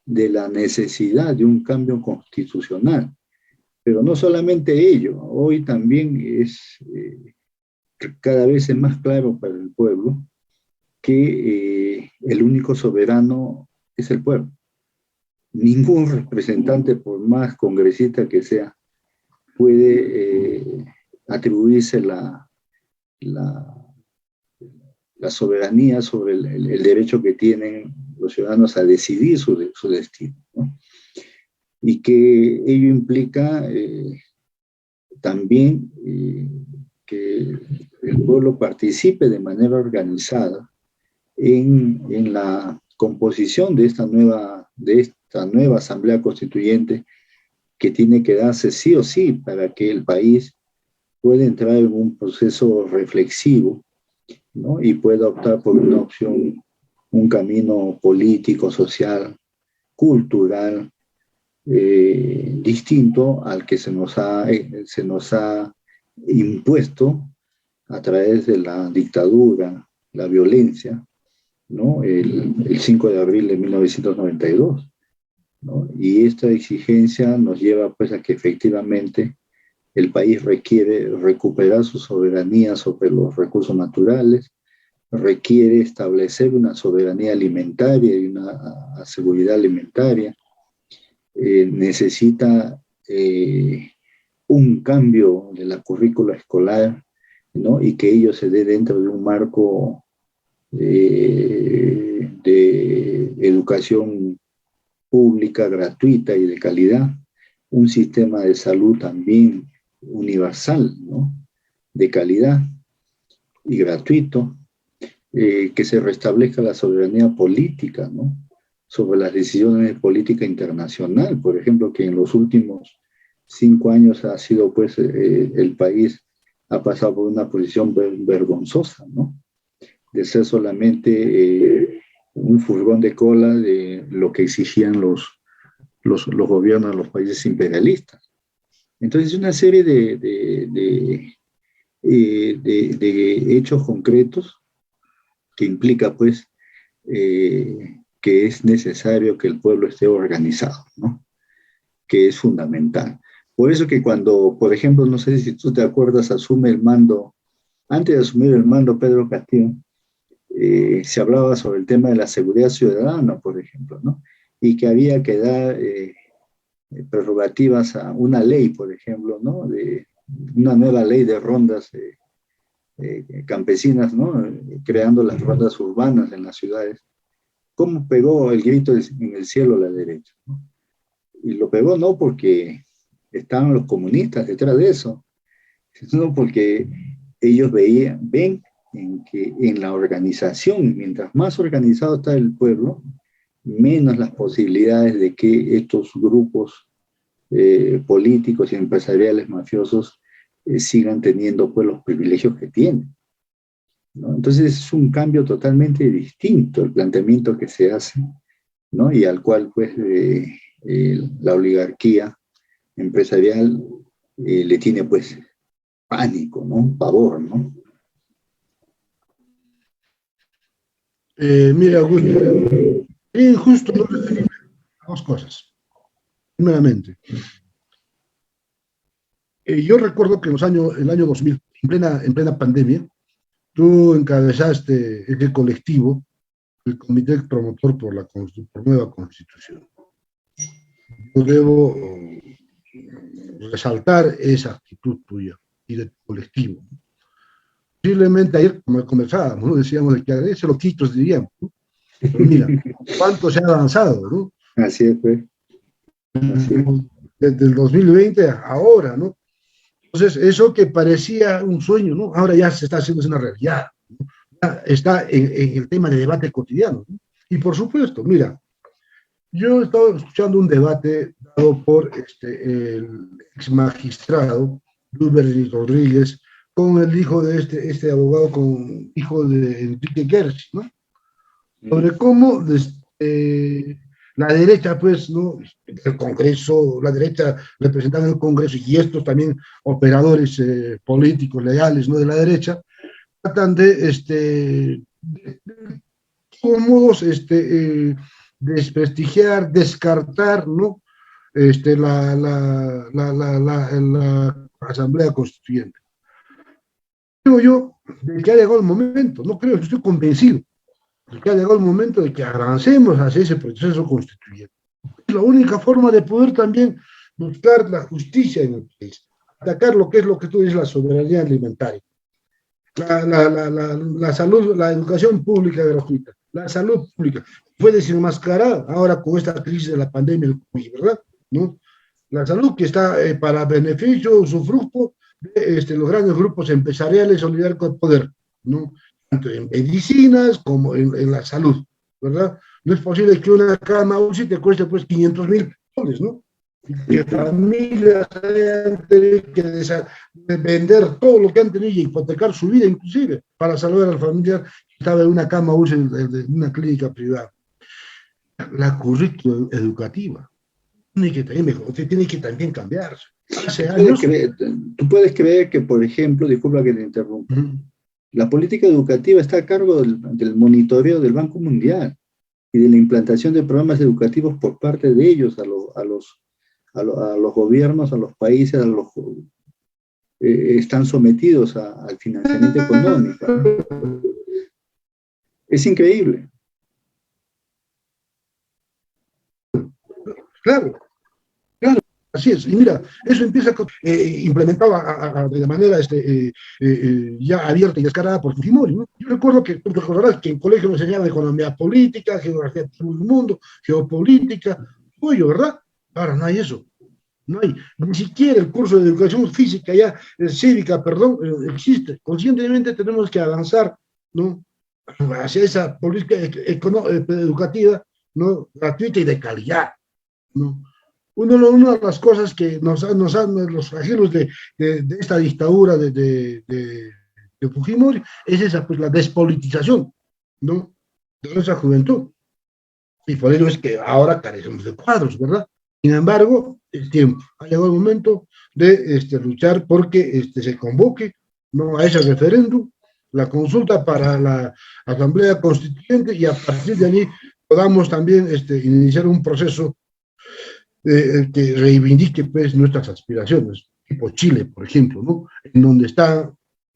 de la necesidad de un cambio constitucional. Pero no solamente ello, hoy también cada vez es más claro para el pueblo que el único soberano es el pueblo. Ningún representante, por más congresista que sea, puede atribuirse la soberanía sobre el derecho que tienen los ciudadanos a decidir su destino, ¿no? Y que ello implica también que el pueblo participe de manera organizada en la composición de esta nueva Asamblea Constituyente, que tiene que darse sí o sí para que el país pueda entrar en un proceso reflexivo, ¿no? Y pueda optar por una opción, un camino político, social, cultural, distinto al que se nos ha impuesto a través de la dictadura, la violencia, ¿no? El 5 de abril de 1992, ¿no? Y esta exigencia nos lleva, pues, a que efectivamente el país requiere recuperar su soberanía sobre los recursos naturales, requiere establecer una soberanía alimentaria y una seguridad alimentaria, necesita un cambio de la currícula escolar, ¿no? Y que ello se dé dentro de un marco de educación pública, gratuita y de calidad, un sistema de salud también universal, ¿no? De calidad y gratuito, que se restablezca la soberanía política, ¿no? Sobre las decisiones de política internacional, por ejemplo, que en los últimos 5 años ha sido, pues, el país ha pasado por una posición vergonzosa, ¿no? De ser solamente un furgón de cola de lo que exigían los gobiernos de los países imperialistas. Entonces, una serie de hechos concretos que implica, pues, que es necesario que el pueblo esté organizado, ¿no? Que es fundamental. Por eso que cuando, por ejemplo, no sé si tú te acuerdas, asume el mando, antes de asumir el mando Pedro Castillo, se hablaba sobre el tema de la seguridad ciudadana, por ejemplo, ¿no? Y que había que dar prerrogativas a una ley, por ejemplo, ¿no? De una nueva ley de rondas campesinas, ¿no? Creando las rondas urbanas en las ciudades. ¿Cómo pegó el grito en el cielo a la derecha, ¿no? Y lo pegó no porque estaban los comunistas detrás de eso, sino porque ellos ven en la organización, mientras más organizado está el pueblo, menos las posibilidades de que estos grupos políticos y empresariales mafiosos sigan teniendo, pues, los privilegios que tienen, ¿no? Entonces es un cambio totalmente distinto el planteamiento que se hace, ¿no? Y al cual, pues, la oligarquía empresarial le tiene pues pánico, ¿no? Pavor, ¿no? Mira, Augusto, es injusto no referirme a dos cosas. Primeramente, yo recuerdo que el año 2000, en plena pandemia, tú encabezaste ese colectivo, el Comité Promotor por Nueva Constitución. Yo debo resaltar esa actitud tuya y de tu colectivo. Posiblemente ayer, como conversábamos, ¿no? Decíamos de que agradece loquitos, diríamos, ¿no? Pero mira, cuánto se ha avanzado, ¿no? Así es, pues. Así es. Desde el 2020 a ahora, ¿no? Entonces, eso que parecía un sueño, ¿no? Ahora ya se está haciendo una realidad, ¿no? Ya está en el tema de debate cotidiano, ¿no? Y por supuesto, mira, yo he estado escuchando un debate dado por el ex magistrado Luis Rodríguez con el hijo de este abogado, con hijo de Enrique Gersh, ¿no? Sobre cómo la derecha, pues, ¿no? El Congreso, la derecha representada en el Congreso y estos también operadores políticos, legales, ¿no? De la derecha, tratan de modos desprestigiar, descartar, ¿no? La Asamblea Constituyente. Creo yo de que ha llegado el momento, no creo, estoy convencido de que ha llegado el momento de que avancemos hacia ese proceso constituyente. Es la única forma de poder también buscar la justicia en el país, atacar lo que tú dices, la soberanía alimentaria, la salud, la educación pública gratuita, la salud pública. Fue desenmascarada ahora con esta crisis de la pandemia del COVID, ¿verdad? ¿No? La salud que está para beneficio, usufructo de los grandes grupos empresariales solidarios con el poder, ¿no? Tanto en medicinas como en la salud, ¿verdad? No es posible que una cama UCI te cueste pues $500,000, ¿no? Que familias hayan tenido que vender todo lo que han tenido y hipotecar su vida inclusive para salvar al familiar que estaba en una cama UCI de una clínica privada. La currícula educativa tiene que también cambiarse. Hace años... Tú puedes creer que, por ejemplo, disculpa que te interrumpa, la política educativa está a cargo del monitoreo del Banco Mundial y de la implantación de programas educativos por parte de ellos a los gobiernos, a los países, están sometidos al financiamiento económico. Es increíble. Claro, claro, así es. Y mira, eso empieza implementado de manera ya abierta y descarada por Fujimori, ¿no? Yo recuerdo que, tú recordarás que en colegio nos enseñaban economía política, geografía del mundo, geopolítica, tuyo, ¿verdad? Ahora no hay eso. No hay, ni siquiera el curso de educación física, cívica, perdón, existe. Conscientemente tenemos que avanzar, ¿no? Hacia esa política educativa, ¿no? Gratuita y de calidad, ¿no? Una de las cosas que nos han los flagelos de esta dictadura de Fujimori es esa, pues la despolitización, ¿no? De nuestra juventud. Y por ello es que ahora carecemos de cuadros, ¿verdad? Sin embargo, el tiempo. Ha llegado el momento de luchar porque se convoque, ¿no? A ese referéndum, la consulta para la Asamblea Constituyente y a partir de allí podamos también iniciar un proceso que reivindique pues, nuestras aspiraciones, tipo Chile, por ejemplo, ¿no? En donde están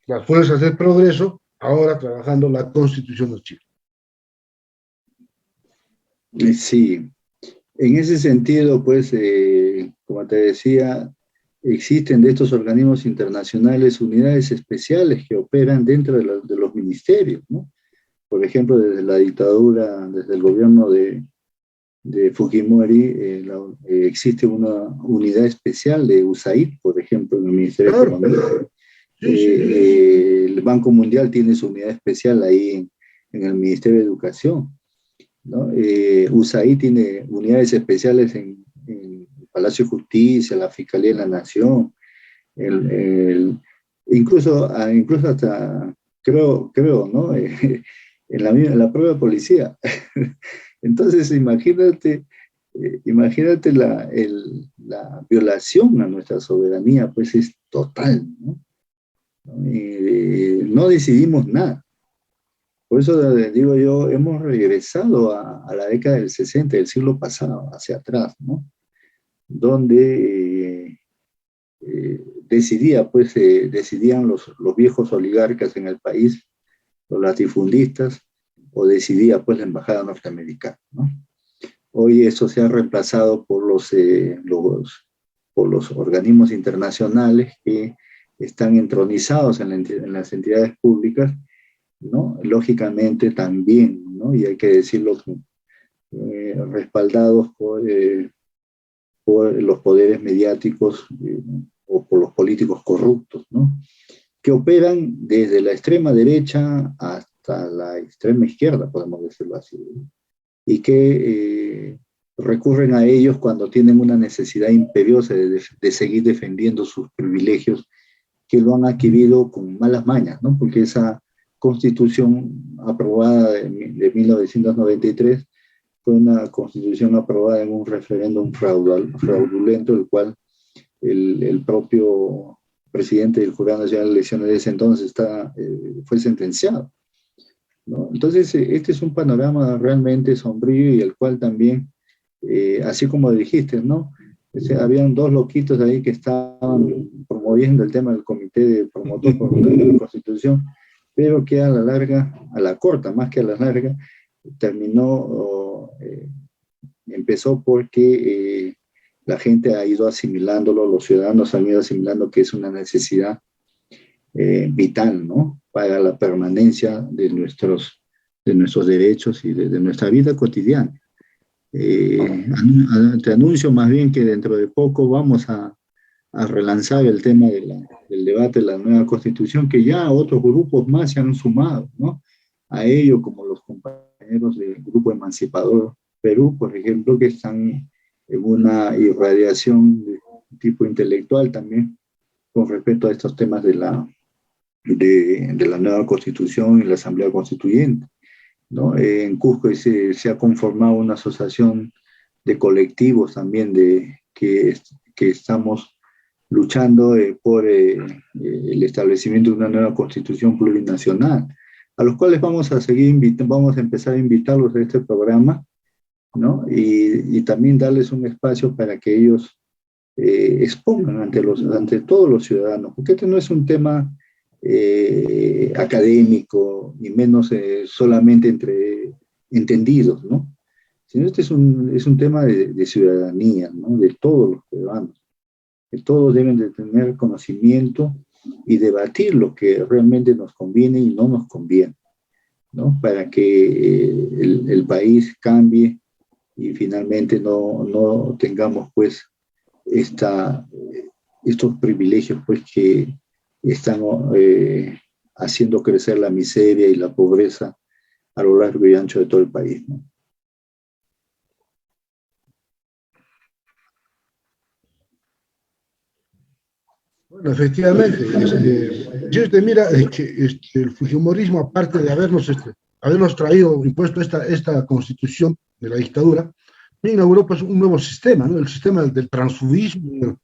las fuerzas del progreso ahora trabajando la Constitución de Chile. Sí, en ese sentido, pues, como te decía, existen de estos organismos internacionales unidades especiales que operan dentro de los ministerios, ¿no? Por ejemplo, desde la dictadura, desde el gobierno de Fujimori, existe una unidad especial de USAID, por ejemplo, en el Ministerio de Economía. El Banco Mundial tiene su unidad especial ahí en el Ministerio de Educación, ¿no? USAID tiene unidades especiales en el Palacio de Justicia, la Fiscalía de la Nación, incluso hasta, creo, ¿no? En la propia policía. Entonces, imagínate Imagínate la violación a nuestra soberanía, pues es total, ¿no? No decidimos nada. Por eso digo yo, hemos regresado a la década del 60 del siglo pasado, hacia atrás, ¿no? Donde decidían los viejos oligarcas en el país, los latifundistas, o decidía pues la embajada norteamericana, ¿no? Hoy eso se ha reemplazado por los organismos internacionales que están entronizados en las entidades públicas, ¿no? Lógicamente también, ¿no? Y hay que decirlo, respaldados por los poderes mediáticos o por los políticos corruptos, ¿no? Que operan desde la extrema derecha hasta la extrema izquierda, podemos decirlo así, ¿no? Y que recurren a ellos cuando tienen una necesidad imperiosa de seguir defendiendo sus privilegios que lo han adquirido con malas mañas, ¿no? Porque esa constitución aprobada de 1993 fue una constitución aprobada en un referéndum fraudulento, el cual el propio presidente del Jurado Nacional de Elecciones de ese entonces fue sentenciado, ¿no? Entonces, este es un panorama realmente sombrío y el cual también, así como dijiste, ¿no? Habían dos loquitos ahí que estaban promoviendo el tema del comité de promotor por la Constitución, pero que a la larga, a la corta más que a la larga, empezó porque la gente ha ido asimilándolo, los ciudadanos han ido asimilando que es una necesidad vital, ¿no? Para la permanencia de nuestros derechos y de nuestra vida cotidiana. Te anuncio más bien que dentro de poco vamos a relanzar el tema del debate de la nueva Constitución, que ya otros grupos más se han sumado, ¿no? A ello, como los compañeros del Grupo Emancipador Perú, por ejemplo, que están en una irradiación de tipo intelectual también con respecto a estos temas de la nueva Constitución y la Asamblea Constituyente, ¿no? En Cusco se ha conformado una asociación de colectivos también que estamos luchando por el establecimiento de una nueva constitución plurinacional, a los cuales vamos a empezar a invitarlos a este programa, ¿no? Y también darles un espacio para que ellos expongan ante todos los ciudadanos, porque este no es un tema académico, ni menos solamente entre entendidos, ¿no? Sino este es un tema de ciudadanía, ¿no? De todos los ciudadanos, que todos deben de tener conocimiento y debatir lo que realmente nos conviene y no nos conviene, ¿no? Para que el país cambie y finalmente no tengamos pues estos privilegios pues que están haciendo crecer la miseria y la pobreza a lo largo y ancho de todo el país, ¿no? Bueno, efectivamente, mira, que el fujimorismo, aparte de habernos traído, impuesto esta constitución de la dictadura, inauguró pues un nuevo sistema, ¿no? El sistema del transfugismo,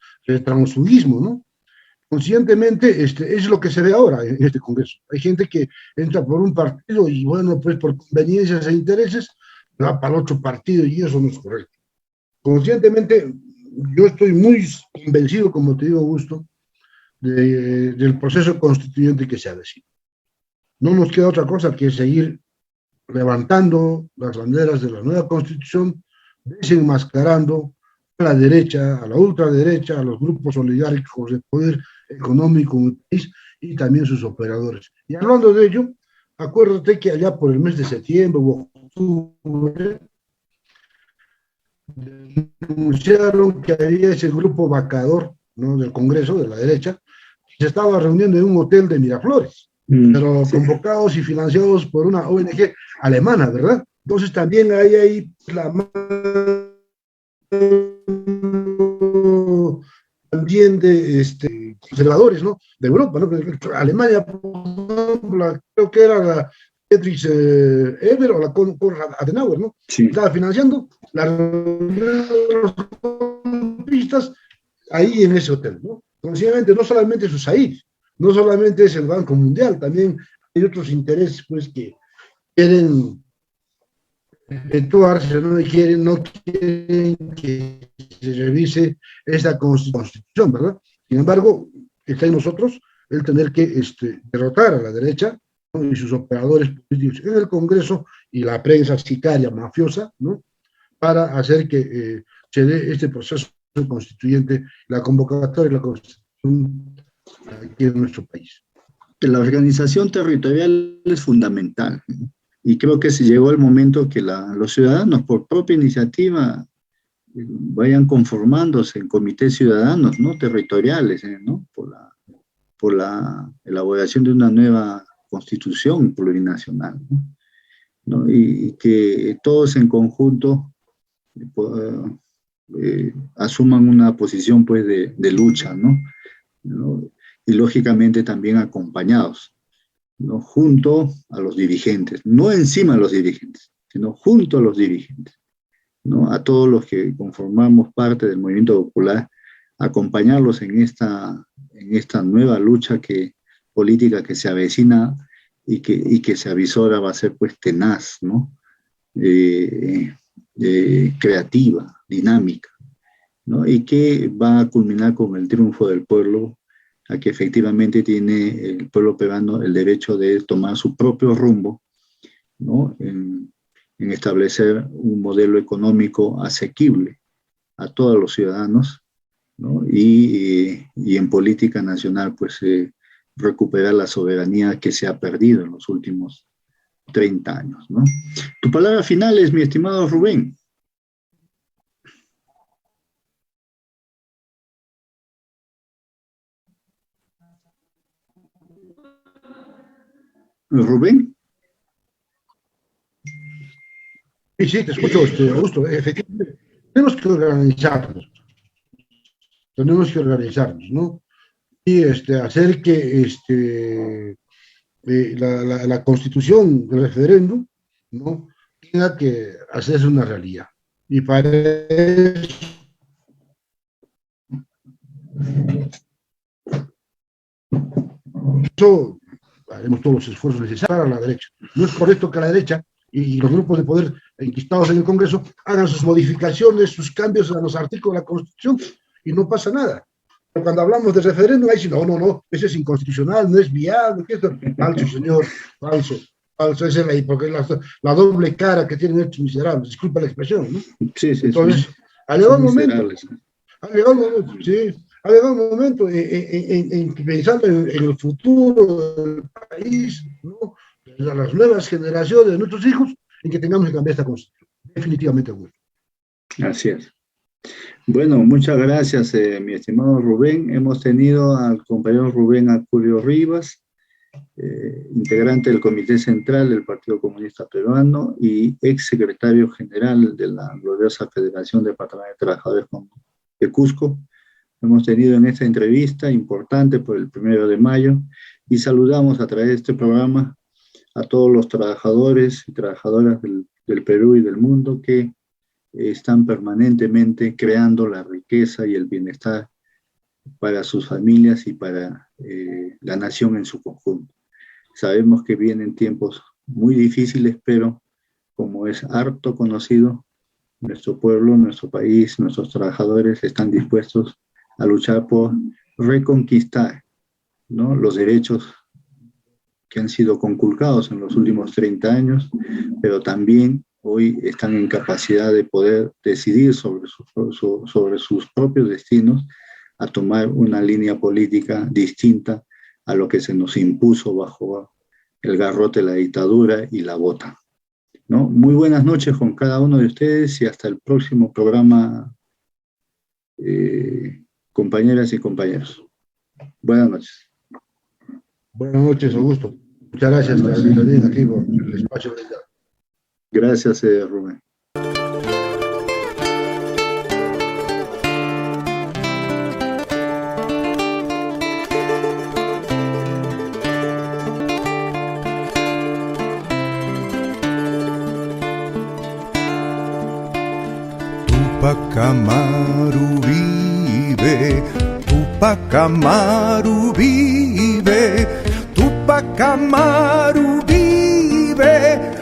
¿no? Conscientemente, es lo que se ve ahora en este Congreso. Hay gente que entra por un partido y, bueno, pues por conveniencias e intereses, va para el otro partido y eso no es correcto. Conscientemente, yo estoy muy convencido, como te digo, Augusto, del proceso constituyente que se ha decidido. No nos queda otra cosa que seguir levantando las banderas de la nueva Constitución, desenmascarando a la derecha, a la ultraderecha, a los grupos oligárquicos de poder económico en el país y también sus operadores. Y hablando de ello, acuérdate que allá por el mes de septiembre o octubre denunciaron que había ese grupo vacador, ¿no?, del Congreso, de la derecha, que se estaba reuniendo en un hotel de Miraflores, pero sí, convocados y financiados por una ONG alemana, ¿verdad? Entonces también hay ahí la también de conservadores, ¿no?, de Europa, ¿no? Alemania, por ejemplo, creo que era Friedrich Ebert o la Konrad Adenauer, ¿no? Sí. Estaba financiando la reunión de los golpistas ahí en ese hotel, ¿no? Consiguientemente, no solamente es USAID, no solamente es el Banco Mundial, también hay otros intereses, pues, que quieren efectuarse, no quieren que se revise esta constitución, ¿verdad? Sin embargo, está en nosotros el tener que derrotar a la derecha, ¿no? Y sus operadores políticos en el Congreso y la prensa sicaria, mafiosa, ¿no? Para hacer que se dé este proceso constituyente, la convocatoria y la constitución aquí en nuestro país. La organización territorial es fundamental, ¿no? Y creo que se llegó el momento que los ciudadanos, por propia iniciativa, vayan conformándose en comités ciudadanos, ¿no? Territoriales, ¿no? Por la elaboración de una nueva constitución plurinacional, ¿no? ¿No? Y que todos en conjunto asuman una posición, pues, de lucha, ¿no? ¿No? Y lógicamente también acompañados, ¿no? Junto a los dirigentes, no encima de los dirigentes, sino junto a los dirigentes, ¿no? A todos los que conformamos parte del movimiento popular, acompañarlos en esta nueva lucha política que se avecina y que se avisora va a ser, pues, tenaz, ¿no? Creativa, dinámica, ¿no? Y que va a culminar con el triunfo del pueblo, a que efectivamente tiene el pueblo peruano el derecho de tomar su propio rumbo, ¿no? En establecer un modelo económico asequible a todos los ciudadanos, ¿no? Y en política nacional, pues, recuperar la soberanía que se ha perdido en los últimos 30 años, ¿no? Tu palabra final es, mi estimado Rubén. Rubén. Sí, te escucho, Augusto. Efectivamente, tenemos que organizarnos, ¿no? Y hacer que la constitución del referéndum, ¿no? Tenga que hacerse una realidad. Y para eso haremos todos los esfuerzos necesarios a la derecha. No es correcto que la derecha y los grupos de poder enquistados en el Congreso hagan sus modificaciones, sus cambios a los artículos de la Constitución y no pasa nada. Pero cuando hablamos de referéndum, ahí sí, no, eso es inconstitucional, no es viable, ¿qué es esto? Falso, señor, falso, esa es porque la doble cara que tienen estos miserables, disculpa la expresión, ¿no? Sí, sí. Entonces, sí. ha llegado el momento, sí, ha llegado un momento en que pensando en el futuro del país, ¿no? A las nuevas generaciones de nuestros hijos, en que tengamos que cambiar esta constitución. Definitivamente, bueno. Así es. Bueno, muchas gracias, mi estimado Rubén. Hemos tenido al compañero Rubén Acurio Rivas, integrante del Comité Central del Partido Comunista Peruano y ex secretario general de la gloriosa Federación de Patronales de Trabajadores de Cusco. Hemos tenido en esta entrevista importante por el 1 de mayo y saludamos a través de este programa a todos los trabajadores y trabajadoras del Perú y del mundo que están permanentemente creando la riqueza y el bienestar para sus familias y para la nación en su conjunto. Sabemos que vienen tiempos muy difíciles, pero como es harto conocido, nuestro pueblo, nuestro país, nuestros trabajadores están dispuestos a luchar por reconquistar, ¿no?, los derechos que han sido conculcados en los últimos 30 años, pero también hoy están en capacidad de poder decidir sobre sus propios destinos, a tomar una línea política distinta a lo que se nos impuso bajo el garrote de la dictadura y la bota, ¿no? Muy buenas noches con cada uno de ustedes y hasta el próximo programa, compañeras y compañeros. Buenas noches. Buenas noches, Augusto. Muchas gracias también aquí por el espacio brindado. Gracias, Rubén. Tupac Amaru vive, Tupac Amaru vive, Tupac Amaru vive.